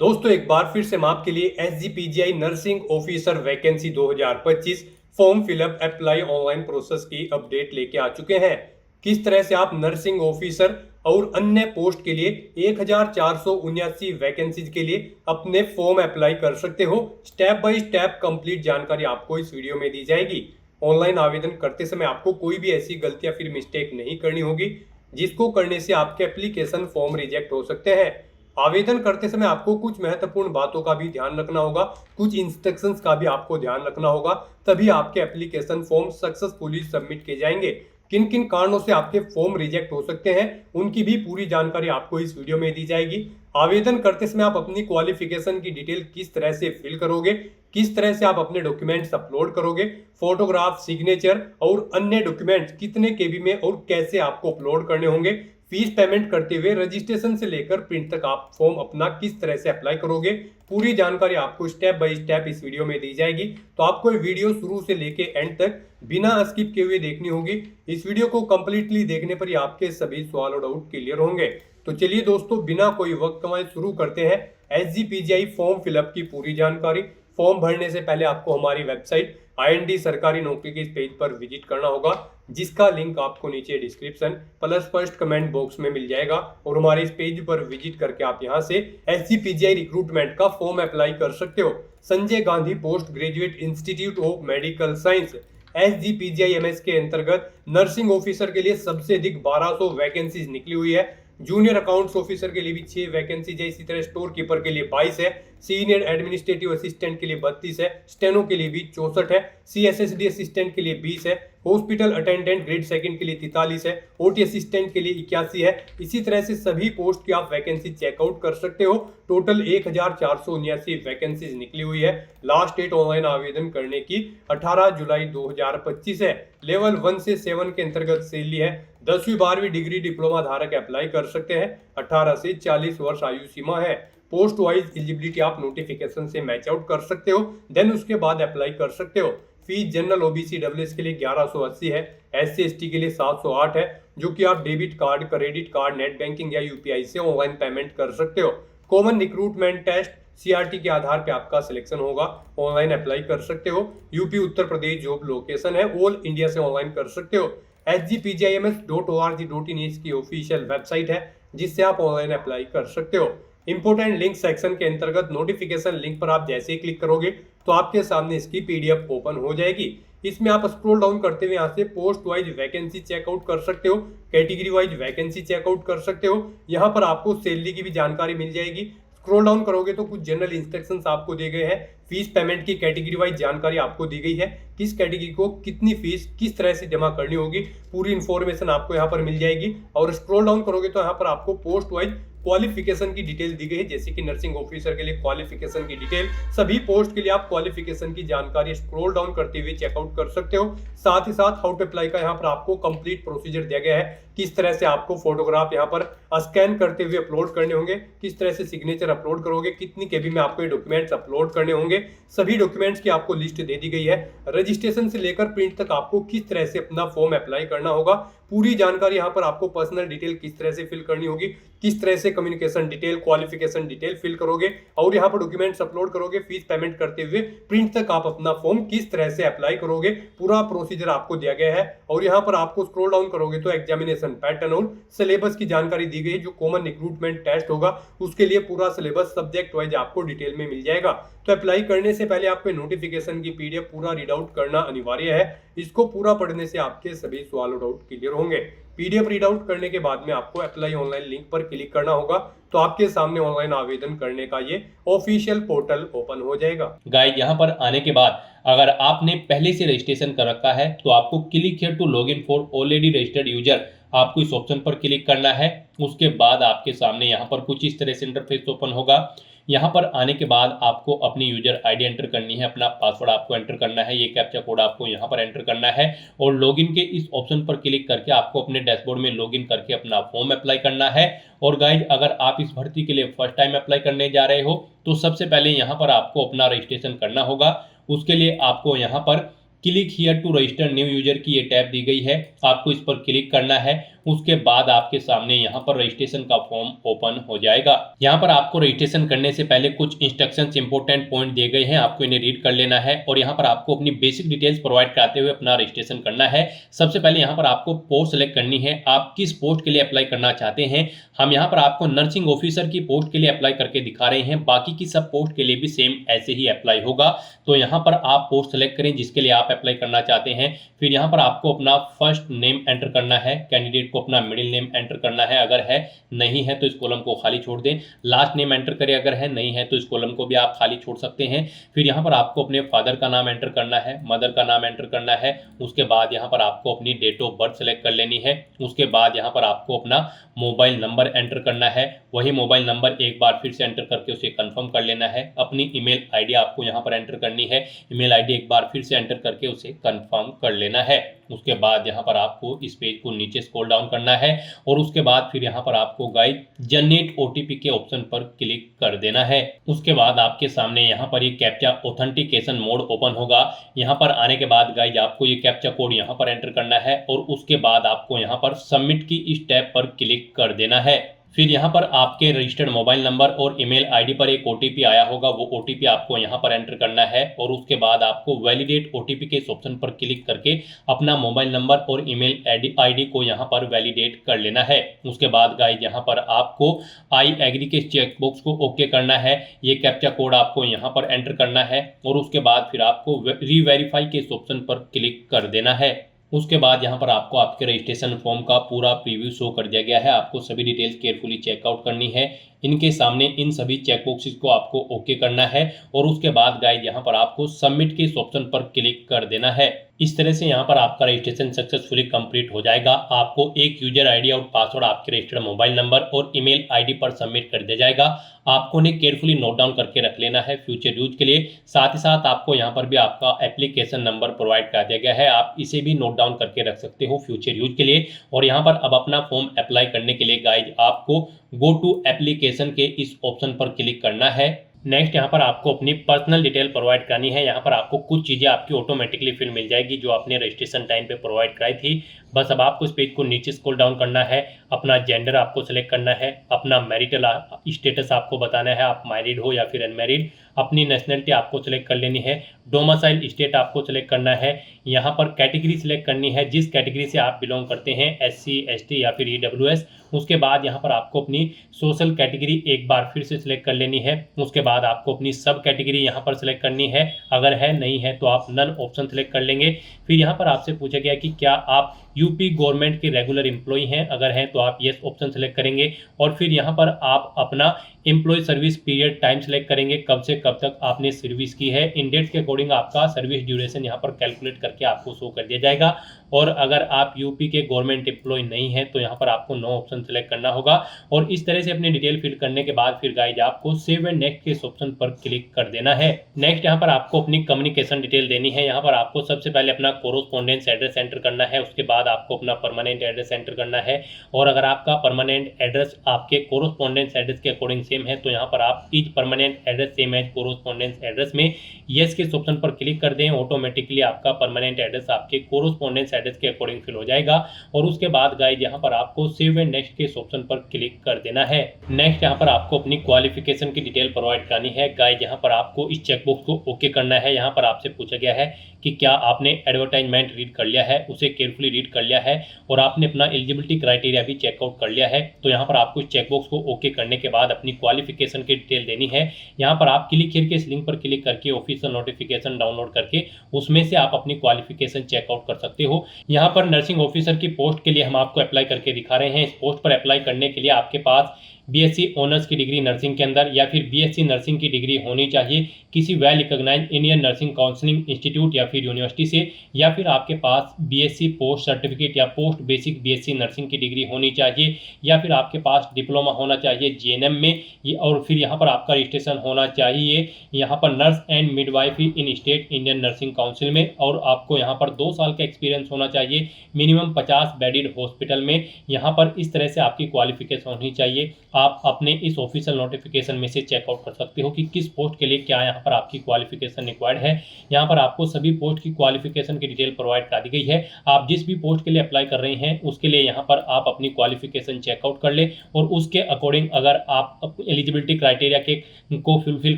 दोस्तों एक बार फिर से हम आपके लिए SGPGI nursing officer vacancy 2025 form fill up apply online process की अपडेट लेके आ चुके हैं। किस तरह से आप नर्सिंग ऑफिसर और अन्य पोस्ट के लिए 1479 वैकेंसीज के लिए अपने फॉर्म अप्लाई कर सकते हो। स्टेप बाय स्टेप कंप्लीट जानकारी आपको इस वीडियो में दी जाएगी। ऑनलाइन आवेदन करते समय आपको कोई भी ऐसी गलती या फिर मिस्टेक नहीं करनी होगी जिसको करने से आपके एप्लीकेशन फॉर्म रिजेक्ट हो सकते हैं। आवेदन करते समय आपको कुछ महत्वपूर्ण बातों का भी ध्यान रखना होगा, कुछ इंस्ट्रक्शंस का भी आपको ध्यान रखना होगा, तभी आपके एप्लीकेशन फॉर्म सक्सेसफुली सबमिट किए जाएंगे। किन किन कारणों से आपके फॉर्म रिजेक्ट हो सकते हैं उनकी भी पूरी जानकारी आपको इस वीडियो में दी जाएगी। आवेदन करते समय आप अपनी क्वालिफिकेशन की डिटेल किस तरह से फिल करोगे, किस तरह से आप अपने डॉक्यूमेंट्स अपलोड करोगे, फोटोग्राफ, सिग्नेचर और अन्य डॉक्यूमेंट्स कितने केबी में और कैसे आपको अपलोड करने होंगे, फीस पेमेंट करते हुए रजिस्ट्रेशन से लेकर प्रिंट तक आप फॉर्म अपना किस तरह से अप्लाई करोगे, पूरी जानकारी आपको स्टेप बाय स्टेप इस वीडियो में दी जाएगी। तो आपको ये वीडियो शुरू से लेके एंड तक बिना स्किप किए हुए देखनी होगी। इस वीडियो को कंप्लीटली देखने पर ही आपके सभी सवाल और डाउट क्लियर होंगे। तो चलिए दोस्तों बिना कोई वक्त गंवाए शुरू करते हैं SGPGI फॉर्म फिलअप की पूरी जानकारी। फॉर्म भरने से पहले आपको हमारी वेबसाइट IND सरकारी नौकरी के इस पेज पर विजिट करना होगा, जिसका लिंक आपको नीचे description plus first comment box में मिल जाएगा। और हमारे इस पेज पर विजिट करके आप यहां से SGPGI रिक्रूटमेंट का फॉर्म अप्लाई कर सकते हो। Sanjay Gandhi post graduate institute of medical science SGPGI MS के अंतर्गत नर्सिंग ऑफिसर के लिए सबसे अधिक 1200 वैकेंसीज निकली हुई है। जूनियर अकाउंट्स ऑफिसर के लिए भी 6 वैकेंसीज है। इसी तरह स्टोर कीपर के लिए 22 है, सीनियर एडमिनिस्ट्रेटिव असिस्टेंट के लिए 32 है, स्टेनो के लिए भी 64 है, CSSD असिस्टेंट के लिए 20 है, हॉस्पिटल अटेंडेंट ग्रेड सेकंड के लिए 43 है, OT असिस्टेंट के लिए 81 है। इसी तरह से सभी पोस्ट की आप वैकेंसी चेकआउट कर सकते हो। टोटल 1479 वैकेंसीज निकली हुई है। लास्ट डेट ऑनलाइन आवेदन करने की 18 जुलाई 2025 है। लेवल 1 से 7 के अंतर्गत सैलरी है। 10वीं 12वीं डिग्री डिप्लोमा धारक अप्लाई कर सकते हैं। 18 से 40 वर्ष आयु सीमा है। पोस्ट वाइज एलिजिबिलिटी आप नोटिफिकेशन से मैच आउट कर सकते हो, देन उसके बाद अप्लाई कर सकते हो। फीस जनरल OBC WS के लिए 1180 है, SC ST के लिए 708 है, जो कि आप debit card, credit card, net banking या UPI से ऑनलाइन पेमेंट कर सकते हो। कॉमन रिक्रूटमेंट टेस्ट CRT के आधार पे आपका सिलेक्शन होगा। ऑनलाइन अप्लाई कर सकते हो। UP Uttar Pradesh job location है। ऑल इंडिया से ऑनलाइन कर सकते हो। sgpgims.org.in इसकी ऑफिशियल वेबसाइट है, जिससे आप ऑनलाइन अप्लाई कर सकते हो। इंपोर्टेंट लिंक सेक्शन के अंतर्गत नोटिफिकेशन लिंक पर आप जैसे ही क्लिक करोगे तो आपके सामने इसकी PDF ओपन हो जाएगी। इसमें आप स्क्रॉल डाउन करते हुए यहाँ से पोस्ट वाइज वैकेंसी चेकआउट कर सकते हो, कैटेगरी वाइज वैकेंसी चेकआउट कर सकते हो। यहाँ पर आपको सैलरी की भी जानकारी मिल जाएगी। स्क्रॉल डाउन करोगे तो कुछ जनरल इंस्ट्रक्शंस आपको दिए गए हैं। फीस पेमेंट की कैटेगरी वाइज जानकारी आपको दी गई है, किस कैटेगरी को कितनी फीस किस तरह से जमा करनी होगी, पूरी इंफॉर्मेशन आपको यहाँ पर मिल जाएगी। और स्क्रॉल डाउन करोगे तो यहाँ पर आपको पोस्ट वाइज क्वालिफिकेशन की डिटेल दी गई है, जैसे कि नर्सिंग ऑफिसर के लिए क्वालिफिकेशन की डिटेल। सभी पोस्ट के लिए आप क्वालिफिकेशन की जानकारी स्क्रॉल डाउन करते हुए चेकआउट कर सकते हो। साथ ही साथ हाउ टू अप्लाई का यहाँ पर आपको कंप्लीट प्रोसीजर दिया गया है, किस तरह से आपको फोटोग्राफ यहाँ पर स्कैन करते हुए अपलोड करने होंगे, किस तरह से सिग्नेचर अपलोड करोगे, कितनी केबी में आपको ये डॉक्यूमेंट्स अपलोड करने होंगे। सभी डॉक्यूमेंट्स की आपको लिस्ट दे दी गई है। रजिस्ट्रेशन से लेकर प्रिंट तक आपको किस तरह से अपना फॉर्म अप्लाई करना होगा, पूरी जानकारी यहाँ पर आपको पर्सनल डिटेल किस तरह से फिल करनी होगी, किस तरह से communication detail, qualification detail fill करोगे और यहाँ पर डॉक्यूमेंट्स अपलोड करोगे, फीस पेमेंट करते हुए प्रिंट तक आप अपना फॉर्म किस तरह से अप्लाई करोगे, पूरा प्रोसीजर आपको दिया गया है। और यहाँ पर आपको स्क्रॉल डाउन करोगे तो एग्जामिनेशन पैटर्न और सिलेबस की जानकारी दी गई है। जो कॉमन रिक्रूटमेंट टेस्ट होगा उसके लिए पूरा सिलेबस सब्जेक्ट वाइज आपको डिटेल में मिल जाएगा। तो अप्लाई करने से पहले आपको नोटिफिकेशन की PDF पूरा रीड आउट करना अनिवार्य है। इसको पूरा पढ़ने से आपके सभी सवाल और डाउट क्लियर होंगे। PDF रीड आउट करने के बाद में आपको अप्लाई ऑनलाइन लिंक पर क्लिक करना होगा, तो आपके सामने ऑनलाइन आवेदन करने का ये ऑफिशियल पोर्टल ओपन हो जाएगा। गाइस यहाँ पर आने के बाद अगर आपने पहले से रजिस्ट्रेशन कर रखा है तो आपको click here to login for already registered user, आपको इस ऑप्शन पर क्लिक करना है। उसके बाद आपके सामने यहाँ पर कुछ इस तरह से इंटरफेस ओपन होगा। यहाँ पर आने के बाद आपको अपनी यूजर ID एंटर करनी है, अपना पासवर्ड आपको एंटर करना है, ये कैप्चा कोड आपको यहाँ पर एंटर करना है और लॉगिन के इस ऑप्शन पर क्लिक करके आपको अपने डैशबोर्ड में लॉगिन करके अपना फॉर्म अप्लाई करना है। और गाइज अगर आप इस भर्ती के लिए फर्स्ट टाइम अप्लाई करने जा रहे हो तो सबसे पहले यहाँ पर आपको अपना रजिस्ट्रेशन करना होगा। उसके लिए आपको यहाँ पर click here to register new user की ये टैब दी गई है, आपको इस पर क्लिक करना है। उसके बाद आपके सामने यहाँ पर रजिस्ट्रेशन का फॉर्म ओपन हो जाएगा। यहाँ पर आपको रजिस्ट्रेशन करने से पहले कुछ इंस्ट्रक्शंस इंपॉर्टेंट पॉइंट दिए गए हैं, आपको इन्हें रीड कर लेना है और यहाँ पर आपको अपनी बेसिक डिटेल्स प्रोवाइड कराते हुए अपना रजिस्ट्रेशन करना है। सबसे पहले यहाँ पर आपको पोस्ट सेलेक्ट करनी है, आप किस पोस्ट के लिए अप्लाई करना चाहते हैं। हम यहाँ पर आपको नर्सिंग ऑफिसर की पोस्ट के लिए अप्लाई करके दिखा रहे हैं, बाकी की सब पोस्ट के लिए भी सेम ऐसे ही अप्लाई होगा। तो यहाँ पर आप पोस्ट सेलेक्ट करें जिसके लिए आप अप्लाई करना चाहते हैं। फिर यहाँ पर आपको अपना फर्स्ट नेम एंटर करना है, कैंडिडेट को अपना मिडिल नेम एंटर करना है, अगर है नहीं है तो इस कॉलम को खाली छोड़ दें। लास्ट नेम एंटर करें, अगर है नहीं है तो इस कॉलम को भी आप खाली छोड़ सकते हैं। फिर यहाँ पर आपको अपने फादर का नाम एंटर करना है, मदर का नाम एंटर करना है। उसके बाद यहाँ पर आपको अपनी डेट ऑफ बर्थ सेलेक्ट कर लेनी है। उसके बाद यहाँ पर आपको अपना मोबाइल नंबर एंटर करना है, वही मोबाइल नंबर एक बार फिर से एंटर करके उसे कंफर्म कर लेना है। अपनी ईमेल आईडी आपको यहाँ पर एंटर करनी है, ईमेल आईडी एक बार फिर से एंटर करके उसे कंफर्म कर लेना है। उसके बाद यहाँ पर आपको इस पेज को नीचे स्क्रॉल डाउन करना है और उसके बाद फिर यहाँ पर आपको गाइस जनरेट ओटीपी के ऑप्शन पर क्लिक कर देना है। उसके बाद आपके सामने यहाँ पर ये कैप्चा ऑथेंटिकेशन मोड ओपन होगा। यहाँ पर आने के बाद गाइस आपको ये कैप्चा कोड यहाँ पर एंटर करना है और उसके बाद आपको यहाँ पर सबमिट की इस टैब पर क्लिक कर देना है। फिर यहाँ पर आपके रजिस्टर्ड मोबाइल नंबर और ईमेल आईडी पर एक ओटीपी आया होगा, वो ओटीपी आपको यहाँ पर एंटर करना है और उसके बाद आपको वैलिडेट ओटीपी के इस ऑप्शन पर क्लिक करके अपना मोबाइल नंबर और ईमेल आईडी को यहाँ पर वैलिडेट कर लेना है। उसके बाद गाइस यहाँ पर आपको आई एग्री के चेकबॉक्स को ओके करना है, ये कैप्चा कोड आपको यहाँ पर एंटर करना है और उसके बाद फिर आपको रीवेरीफाई के इस ऑप्शन पर क्लिक कर देना है। उसके बाद यहाँ पर आपको आपके रजिस्ट्रेशन फॉर्म का पूरा प्रीव्यू शो कर दिया गया है, आपको सभी डिटेल्स केयरफुली चेकआउट करनी है। इनके सामने इन सभी चेकबॉक्सेस को आपको ओके करना है और उसके बाद गाइस यहाँ पर आपको सबमिट के इस ऑप्शन पर क्लिक कर देना है। इस तरह से यहाँ पर आपका रजिस्ट्रेशन सक्सेसफुली कंप्लीट हो जाएगा। आपको एक यूजर आईडी और पासवर्ड आपके रजिस्टर्ड मोबाइल नंबर और ईमेल आईडी पर सबमिट कर दिया जाएगा। आपको उन्हें केयरफुली नोट डाउन करके रख लेना है फ्यूचर यूज के लिए। साथ ही साथ आपको यहाँ पर भी आपका एप्लीकेशन नंबर प्रोवाइड कर दिया गया है, आप इसे भी नोट डाउन करके रख सकते हो फ्यूचर यूज के लिए। और यहाँ पर अब अपना फॉर्म अप्लाई करने के लिए गाइज आपको गो टू एप्लीकेशन के इस ऑप्शन पर क्लिक करना है। नेक्स्ट यहाँ पर आपको अपनी पर्सनल डिटेल प्रोवाइड करनी है। यहाँ पर आपको कुछ चीज़ें आपकी ऑटोमेटिकली फिल मिल जाएगी जो आपने रजिस्ट्रेशन टाइम पे प्रोवाइड कराई थी। बस अब आपको इस पेज को नीचे स्क्रॉल डाउन करना है, अपना जेंडर आपको सेलेक्ट करना है, अपना मैरिटल स्टेटस आपको बताना है, आप मैरिड हो या फिर अनमैरिड, अपनी नेशनलिटी आपको सेलेक्ट कर लेनी है, डोमिसाइल स्टेट आपको सेलेक्ट करना है, यहाँ पर कैटेगरी सेलेक्ट करनी है जिस कैटेगरी से आप बिलोंग करते हैं, SC ST या फिर EWS। उसके बाद यहाँ पर आपको अपनी सोशल कैटेगरी एक बार फिर से सिलेक्ट कर लेनी है। उसके बाद आपको अपनी सब कैटेगरी यहाँ पर सिलेक्ट करनी है, अगर है नहीं है तो आप नन ऑप्शन सेलेक्ट कर लेंगे। फिर यहाँ पर आपसे पूछा गया कि क्या आप यूपी गवर्नमेंट के रेगुलर एम्प्लॉय हैं, अगर हैं तो आप येस ऑप्शन सेलेक्ट करेंगे। और फिर यहाँ पर आप अपना employ service period time select करेंगे, कब से कब तक आपने सर्विस की है। इन डेट्स के अकॉर्डिंग आपका सर्विस ड्यूरेशन यहाँ पर कैलकुलेट करके आपको शो कर दिया जाएगा। और अगर आप यूपी के गवर्नमेंट एम्प्लॉय नहीं है तो यहाँ पर आपको नो ऑप्शन सेलेक्ट करना होगा। और इस तरह से अपनी डिटेल फिल करने के बाद फिर गाइज आपको सेव एंड नेक्स्ट के इस ऑप्शन पर क्लिक कर देना है। नेक्स्ट यहाँ पर आपको अपनी कम्युनिकेशन डिटेल देनी है। यहाँ पर आपको सबसे पहले अपना कोरोस्पोंडेंस एड्रेस एंटर करना है, उसके बाद आपको अपना परमानेंट एड्रेस एंटर करना है। और अगर आपका परमानेंट एड्रेस आपके कोरोस्पोंडेंस एड्रेस के अकॉर्डिंग सेम है तो यहाँ पर आप is permanent address same as correspondence address में येस के इस ऑप्शन पर क्लिक कर दें। ऑटोमेटिकली आपका परमानेंट एड्रेस आपके कोरोस्पोंडेंस एड्रेस के अकॉर्डिंग फिल हो जाएगा। और उसके बाद गाइज यहाँ पर आपको सेव एंड नेक्स्ट के इस ऑप्शन पर क्लिक कर देना है। नेक्स्ट यहाँ पर आपको अपनी क्वालिफिकेशन की डिटेल प्रोवाइड करनी है। गाइज यहाँ पर आपको इस चेकबॉक्स को ओके करना है। यहाँ पर आपसे पूछा गया है कि क्या आपने एडवर्टाइजमेंट रीड कर लिया है, उसे केयरफुली रीड कर लिया है और आपने अपना एलिजिबिलिटी क्राइटेरिया भी चेकआउट कर लिया है। तो यहाँ पर आपको इस चेकबॉक्स को ओके करने के बाद अपनी क्वालिफिकेशन की डिटेल देनी है। यहाँ पर आप क्लिक हियर के इस लिंक पर क्लिक करके ऑफिशियल नोटिफिकेशन डाउनलोड करके उसमें से आप अपनी क्वालिफिकेशन चेकआउट कर सकते हो। यहाँ पर नर्सिंग ऑफिसर की पोस्ट के लिए हम आपको अप्लाई करके दिखा रहे हैं। इस पोस्ट पर अप्लाई करने के लिए आपके पास BSc ऑनर्स की डिग्री नर्सिंग के अंदर या फिर BSc नर्सिंग की डिग्री होनी चाहिए किसी well recognised Indian nursing counselling institute या फिर यूनिवर्सिटी से, या फिर आपके पास BSc पोस्ट सर्टिफिकेट या पोस्ट बेसिक BSc नर्सिंग की डिग्री होनी चाहिए, या फिर आपके पास डिप्लोमा होना चाहिए GNM में, और फिर यहाँ पर आपका रजिस्ट्रेशन होना चाहिए यहाँ पर nurse and midwifery in state Indian nursing council में, और आपको यहाँ पर 2 साल का एक्सपीरियंस होना चाहिए मिनिमम 50 बेडेड हॉस्पिटल में। यहाँ पर इस तरह से आपकी क्वालिफिकेशन होनी चाहिए। आप अपने इस ऑफिशियल नोटिफिकेशन में से चेकआउट कर सकते हो कि किस पोस्ट के लिए क्या यहाँ पर आपकी क्वालिफिकेशन रिक्वायर्ड है। यहाँ पर आपको सभी पोस्ट की क्वालिफिकेशन की डिटेल प्रोवाइड कर दी गई है। आप जिस भी पोस्ट के लिए अप्लाई कर रहे हैं उसके लिए यहाँ पर आप अपनी क्वालिफिकेशन चेकआउट कर ले और उसके अकॉर्डिंग अगर आप एलिजिबिलिटी क्राइटेरिया के को फुलफिल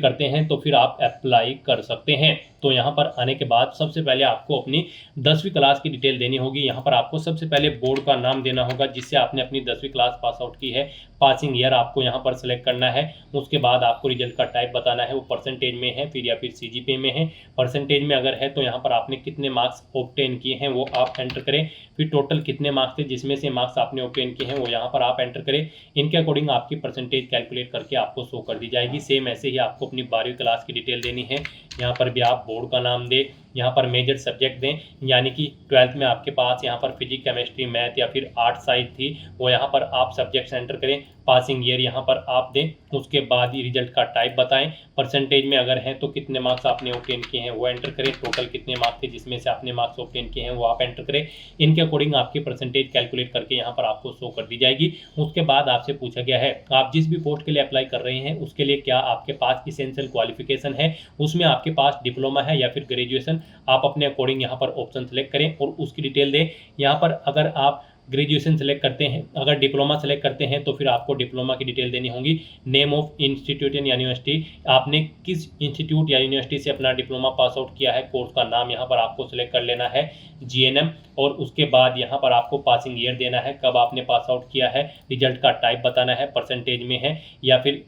करते हैं तो फिर आप अप्लाई कर सकते हैं। तो यहाँ पर आने के बाद सबसे पहले आपको अपनी 10वीं क्लास की डिटेल देनी होगी। यहाँ पर आपको सबसे पहले बोर्ड का नाम देना होगा जिससे आपने अपनी 10वीं क्लास पास आउट की है। पासिंग ईयर आपको यहाँ पर सेलेक्ट करना है। उसके बाद आपको रिजल्ट का टाइप बताना है, वो परसेंटेज में है फिर या फिर सीजीपीए में है। परसेंटेज में अगर है तो यहाँ पर आपने कितने मार्क्स ऑब्टेन किए हैं वो आप एंटर करें। फिर टोटल कितने मार्क्स थे जिसमें से मार्क्स आपने ऑब्टेन किए हैं वो यहाँ पर आप एंटर करें। इनके अकॉर्डिंग आपकी परसेंटेज कैलकुलेट करके आपको शो कर दी जाएगी। सेम ऐसे ही आपको अपनी 12वीं क्लास की डिटेल देनी है। यहाँ पर भी आप बोर्ड का नाम दें, यहाँ पर मेजर सब्जेक्ट दें, यानी कि 12th में आपके पास यहाँ पर फिजिक्स, केमिस्ट्री, मैथ या फिर आर्ट साइड थी वो यहाँ पर आप सब्जेक्ट्स एंटर करें। पासिंग ईयर यहाँ पर आप दें। उसके बाद ही रिजल्ट का टाइप बताएं। परसेंटेज में अगर है तो कितने मार्क्स आपने ऑब्टेन किए हैं वो एंटर करें। टोटल कितने मार्क्स थे जिसमें से आपने मार्क्स ऑब्टेन किए हैं वो आप एंटर करें। इनके अकॉर्डिंग आपकी परसेंटेज कैलकुलेट करके यहाँ पर आपको शो कर दी जाएगी। उसके बाद आपसे पूछा गया है आप जिस भी पोस्ट के लिए अप्लाई कर रहे हैं उसके लिए क्या आपके पास इसेंशियल क्वालिफिकेशन है, उसमें आपके पास डिप्लोमा है या फिर ग्रेजुएशन। आप अपने अकॉर्डिंग यहाँ पर ऑप्शन सेलेक्ट करें और उसकी डिटेल दें। यहाँ पर अगर आप ग्रेजुएशन सेलेक्ट करते हैं, अगर डिप्लोमा सेलेक्ट करते हैं तो फिर आपको डिप्लोमा की डिटेल देनी होगी। नेम ऑफ इंस्टीट्यूट या यूनिवर्सिटी, आपने किस इंस्टीट्यूट या यूनिवर्सिटी से अपना डिप्लोमा पास आउट किया है, कोर्स का नाम यहाँ पर आपको सेलेक्ट कर लेना है, जीएनएम। और उसके बाद यहाँ पर आपको पासिंग ईयर देना है, कब आपने पास आउट किया है। रिजल्ट का टाइप बताना है, परसेंटेज में है या फिर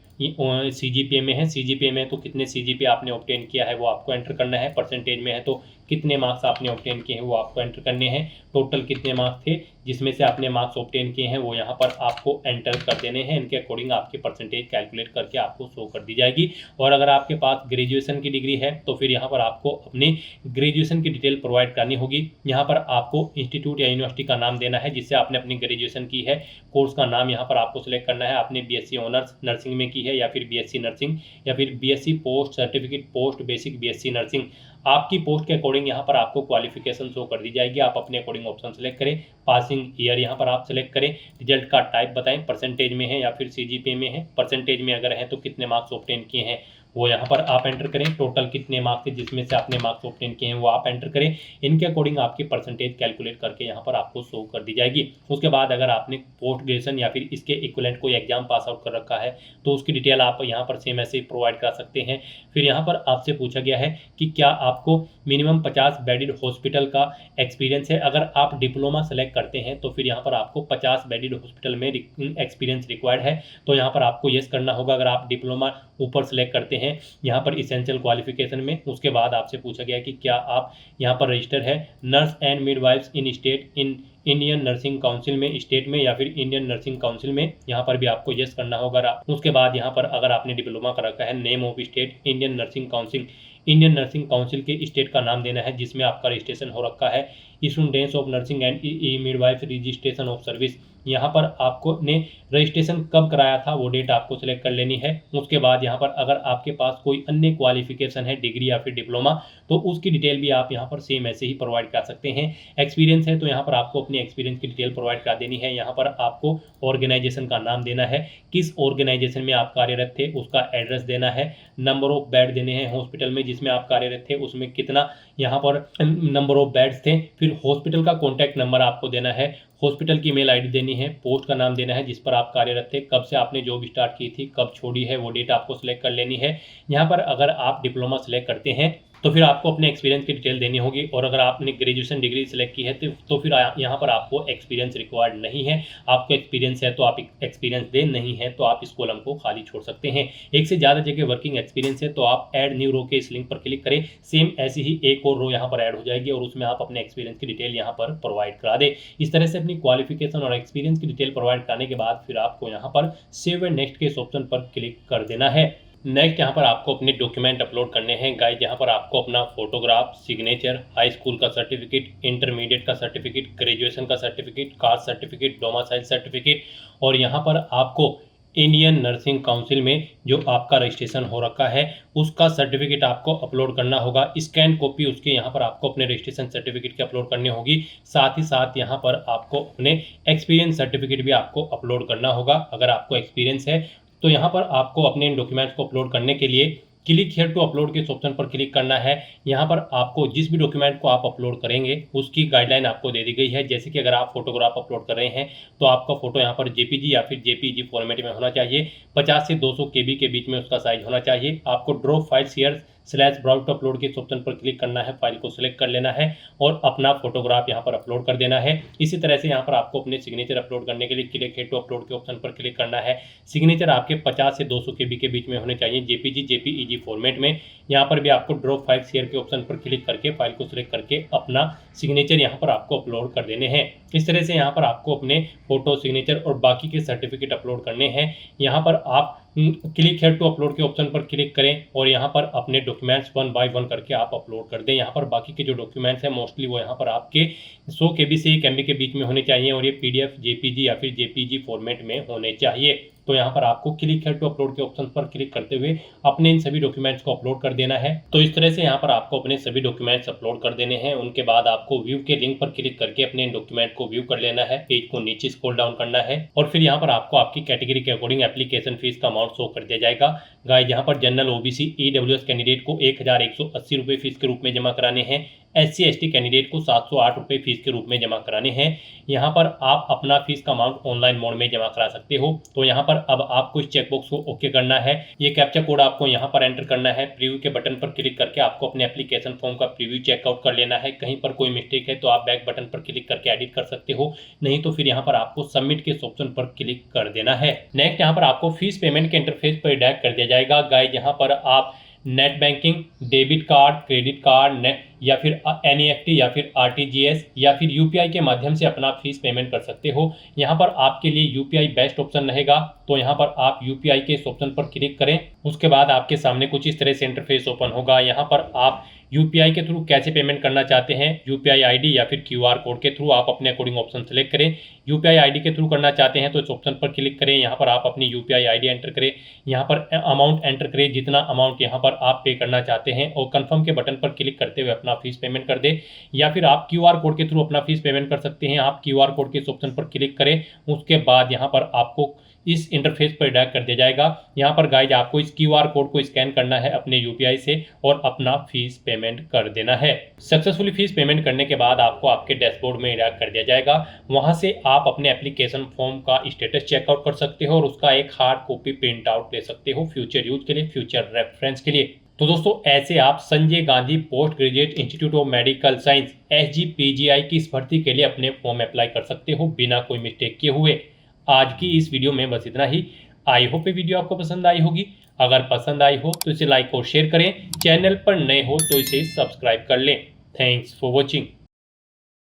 सीजीपीए में है। सीजीपीए में तो कितने सीजीपीए आपने ऑब्टेन किया है वो आपको एंटर करना है। परसेंटेज में है तो कितने मार्क्स आपने ऑब्टेन किए हैं वो आपको एंटर करने हैं। टोटल कितने मार्क्स थे जिसमें से आपने मार्क्स ऑब्टेन किए हैं वो यहाँ पर आपको एंटर कर देने हैं। इनके अकॉर्डिंग आपकी परसेंटेज कैलकुलेट करके आपको शो कर दी जाएगी। और अगर आपके पास ग्रेजुएशन की डिग्री है तो फिर यहाँ पर आपको अपनी ग्रेजुएशन की डिटेल प्रोवाइड करनी होगी। यहाँ पर आपको इंस्टीट्यूट या यूनिवर्सिटी का नाम देना है जिससे आपने अपनी ग्रेजुएशन की है। कोर्स का नाम यहाँ पर आपको सिलेक्ट करना है, आपने बीएससी ऑनर्स नर्सिंग में की है या फिर बीएससी नर्सिंग या फिर BSc post certificate post basic BSc nursing. आपकी पोस्ट के अकॉर्डिंग यहाँ पर आपको क्वालिफिकेशन शो कर दी जाएगी। आप अपने अकॉर्डिंग ऑप्शन सेलेक्ट करें। पासिंग ईयर यहाँ पर आप सेलेक्ट करें। रिजल्ट का टाइप बताएं, परसेंटेज में है या फिर सीजीपीए में है। परसेंटेज में अगर है तो कितने मार्क्स ऑब्टेन किए हैं वो यहाँ पर आप एंटर करें। टोटल कितने मार्क्स थे जिसमें से आपने मार्क्स ऑब्टेन किए हैं वो आप एंटर करें। इनके अकॉर्डिंग आपकी परसेंटेज कैलकुलेट करके यहाँ पर आपको शो कर दी जाएगी। उसके बाद अगर आपने पोस्ट ग्रेजुएशन या फिर इसके इक्विवेलेंट कोई एग्जाम पास आउट कर रखा है तो उसकी डिटेल आप यहाँ पर सेम ऐसे ही प्रोवाइड कर सकते हैं। फिर यहाँ पर आपसे पूछा गया है कि क्या आपको मिनिमम 50 बेडेड हॉस्पिटल का एक्सपीरियंस है। अगर आप डिप्लोमा सेलेक्ट करते हैं तो फिर यहाँ पर आपको 50 बेडेड हॉस्पिटल में एक्सपीरियंस रिक्वायर्ड है, तो यहाँ पर आपको येस करना होगा अगर आप डिप्लोमा ऊपर सेलेक्ट करते हैं यहाँ पर इसेंशियल क्वालिफिकेशन में। उसके बाद आपसे पूछा गया कि क्या आप यहाँ पर रजिस्टर है nurse and midwives in state in Indian nursing council में, स्टेट में या फिर इंडियन नर्सिंग काउंसिल में। यहाँ पर भी आपको यस करना होगा। उसके बाद यहाँ पर अगर आपने डिप्लोमा कर रखा है, name of state Indian nursing council, Indian nursing council के स्टेट का नाम देना है जिसमें आपका रजिस्ट्रेशन हो रखा है। Students of nursing and midwife registration of service, यहाँ पर आपको ने रजिस्ट्रेशन कब कराया था वो डेट आपको सिलेक्ट कर लेनी है। उसके बाद यहाँ पर अगर आपके पास कोई अन्य क्वालिफिकेशन है, डिग्री या फिर डिप्लोमा, तो उसकी डिटेल भी आप यहाँ पर सेम ऐसे ही प्रोवाइड कर सकते हैं। एक्सपीरियंस है तो यहाँ पर आपको अपनी एक्सपीरियंस की डिटेल प्रोवाइड कर देनी है। यहाँ पर आपको ऑर्गेनाइजेशन का नाम देना है, किस ऑर्गेनाइजेशन में आप कार्यरत थे उसका एड्रेस देना है, नंबर ऑफ बेड देने हैं हॉस्पिटल में जिसमें आप कार्यरत थे उसमें कितना यहाँ पर नंबर ऑफ बेड्स थे। फिर हॉस्पिटल का कॉन्टैक्ट नंबर आपको देना है, हॉस्पिटल की मेल आईडी देनी है, पोस्ट का नाम देना है जिस पर आप कार्यरत थे, कब से आपने जॉब स्टार्ट की थी, कब छोड़ी है वो डेट आपको सिलेक्ट कर लेनी है। यहाँ पर अगर आप डिप्लोमा सेलेक्ट करते हैं तो फिर आपको अपने एक्सपीरियंस की डिटेल देनी होगी, और अगर आपने ग्रेजुएशन डिग्री सेलेक्ट की है तो फिर यहाँ पर आपको एक्सपीरियंस रिक्वायर्ड नहीं है। आपको एक्सपीरियंस है तो आप एक्सपीरियंस दे, नहीं है तो आप इस कॉलम को खाली छोड़ सकते हैं। एक से ज़्यादा जगह वर्किंग एक्सपीरियंस है तो आप ऐड न्यू रो के इस लिंक पर क्लिक करें। सेम ऐसी ही एक और रो यहाँ पर ऐड हो जाएगी और उसमें आप अपने एक्सपीरियंस की डिटेल यहाँ पर प्रोवाइड करा दें। इस तरह से अपनी क्वालिफिकेशन और एक्सपीरियंस की डिटेल प्रोवाइड करने के बाद फिर आपको यहाँ पर सेव एंड नेक्स्ट के इस ऑप्शन पर क्लिक कर देना है। नेक्स्ट यहाँ पर आपको अपने डॉक्यूमेंट अपलोड करने हैं गाइस। यहाँ पर आपको अपना फोटोग्राफ, सिग्नेचर, हाई स्कूल का सर्टिफिकेट, इंटरमीडिएट का सर्टिफिकेट, ग्रेजुएशन का certificate, caste certificate, domicile certificate, और यहाँ पर आपको इंडियन नर्सिंग काउंसिल में जो आपका रजिस्ट्रेशन हो रखा है उसका सर्टिफिकेट आपको अपलोड करना होगा। स्कैन कॉपी उसके यहाँ पर आपको अपने रजिस्ट्रेशन सर्टिफिकेट की अपलोड करनी होगी। साथ ही साथ यहाँ पर आपको अपने एक्सपीरियंस सर्टिफिकेट भी आपको अपलोड करना होगा। अगर आपको एक्सपीरियंस है तो यहाँ पर आपको अपने इन डॉक्यूमेंट्स को अपलोड करने के लिए क्लिक हियर टू अपलोड के इस ऑप्शन पर क्लिक करना है। यहाँ पर आपको जिस भी डॉक्यूमेंट को आप अपलोड करेंगे उसकी गाइडलाइन आपको दे दी गई है। जैसे कि अगर आप फोटोग्राफ अपलोड कर रहे हैं तो आपका फोटो यहाँ पर जेपीजी या फिर जेपीजी फॉर्मेट में होना चाहिए। 50 से 200 केबी के बीच में उसका साइज होना चाहिए। आपको drop file share /browse to upload के इस ऑप्शन पर क्लिक करना है, फाइल को सिलेक्ट कर लेना है और अपना फोटोग्राफ यहाँ पर अपलोड कर देना है। इसी तरह से यहाँ पर आपको अपने सिग्नेचर अपलोड करने के लिए क्लिक हियर टू अपलोड के ऑप्शन पर क्लिक करना है। सिग्नेचर आपके 50 से 200 केबी के बीच में होने चाहिए जेपीजी जेपीईजी फॉर्मेट में। यहाँ पर भी आपको ड्रॉप फाइल शेयर के ऑप्शन पर क्लिक करके फाइल को सिलेक्ट करके अपना सिग्नेचर यहाँ पर आपको अपलोड कर देने हैं। इस तरह से यहाँ पर आपको अपने फोटो, सिग्नेचर और बाकी के सर्टिफिकेट अपलोड करने हैं। यहाँ पर आप क्लिक हियर टू अपलोड के ऑप्शन पर क्लिक करें और यहाँ पर अपने डॉक्यूमेंट्स 1 बाय 1 करके आप अपलोड कर दें। यहाँ पर बाकी के जो डॉक्यूमेंट्स हैं मोस्टली वो यहाँ पर आपके 100 केबी से 1 MB के बीच में होने चाहिए और ये पीडीएफ, जेपीजी या फिर जेपीजी फॉर्मेट में होने चाहिए। तो यहाँ पर आपको क्लिक हियर टू अपलोड के ऑप्शन पर क्लिक करते हुए अपने इन सभी डॉक्यूमेंट्स को अपलोड कर देना है। तो इस तरह से यहाँ पर आपको अपने सभी डॉक्यूमेंट्स अपलोड कर देने हैं। उनके बाद आपको व्यू के लिंक पर क्लिक करके अपने इन डॉक्यूमेंट को व्यू कर लेना है। पेज को नीचे स्क्रॉल डाउन करना है और फिर यहाँ पर आपको आपकी कैटेगरी के अकॉर्डिंग एप्लीकेशन फीस का अमाउंट शो कर दिया जाएगा। गाइस, यहाँ पर जनरल, ओबीसी, ईडब्ल्यूएस कैंडिडेट को 1180 रुपये फीस के रूप में जमा कराने हैं। SC ST कैंडिडेट को 708 रुपये फीस के रूप में जमा कराने हैं। यहाँ पर आप अपना फीस का अमाउंट ऑनलाइन मोड में जमा करा सकते हो। तो यहाँ पर अब आपको इस चेकबॉक्स को ओके करना है। ये कैप्चा कोड आपको यहाँ पर एंटर करना है। प्रीव्यू के बटन पर क्लिक करके आपको अपने एप्लीकेशन फॉर्म का प्रीव्यू चेकआउट कर लेना है। कहीं पर कोई मिस्टेक है तो आप बैक बटन पर क्लिक करके एडिट कर सकते हो, नहीं तो फिर यहाँ पर आपको सबमिट के ऑप्शन पर क्लिक कर देना है। नेक्स्ट यहाँ पर आपको फीस पेमेंट के इंटरफेस पर डायरेक्ट कर दिया जाएगा। गाइस, यहाँ पर आप net banking, debit card, credit card या फिर NEFT या फिर RTGS या फिर UPI के माध्यम से अपना फीस पेमेंट कर सकते हो। यहाँ पर आपके लिए UPI बेस्ट ऑप्शन रहेगा। तो यहाँ पर आप UPI के इस ऑप्शन पर क्लिक करें। उसके बाद आपके सामने कुछ इस तरह से इंटरफेस ओपन होगा। यहाँ पर आप UPI के थ्रू कैसे पेमेंट करना चाहते हैं, UPI ID या फिर QR कोड के थ्रू, आप अपने अकॉर्डिंग ऑप्शन सेलेक्ट करें। UPI ID के थ्रू करना चाहते हैं तो इस ऑप्शन पर क्लिक करें। यहाँ पर आप अपनी UPI ID एंटर करें, यहाँ पर अमाउंट एंटर करें, जितना अमाउंट यहाँ पर आप पे करना चाहते हैं और कंफर्म के बटन पर क्लिक करते हुए अपना फीस पेमेंट कर दे। या फिर आप QR कोड के थ्रू अपना फीस पेमेंट कर सकते हैं। आप QR कोड के इस ऑप्शन पर क्लिक करें। उसके बाद यहाँ पर आपको इस इंटरफेस पर डायरेक्ट कर दिया जाएगा। यहाँ पर गाइज आपको इस QR कोड को स्कैन करना है अपने UPI से और अपना फीस पेमेंट कर देना है। सक्सेसफुली फीस पेमेंट करने के बाद आपको आपके डैशबोर्ड में डायरेक्ट कर दिया जाएगा। वहां से आप अपने एप्लीकेशन फॉर्म का स्टेटस चेकआउट कर सकते हो और उसका एक हार्ड कॉपी प्रिंट आउट ले सकते हो फ्यूचर यूज के लिए, फ्यूचर रेफरेंस के लिए। तो दोस्तों, ऐसे आप Sanjay Gandhi post graduate institute of medical science SGPGI की इस भर्ती के लिए अपने फॉर्म अप्लाई कर सकते हो बिना कोई मिस्टेक किए हुए। आज की इस वीडियो में बस इतना ही। आई होप ये वीडियो आपको पसंद आई होगी। अगर पसंद आई हो तो इसे लाइक और शेयर करें। चैनल पर नए हो तो इसे सब्सक्राइब कर लें। Thanks for watching.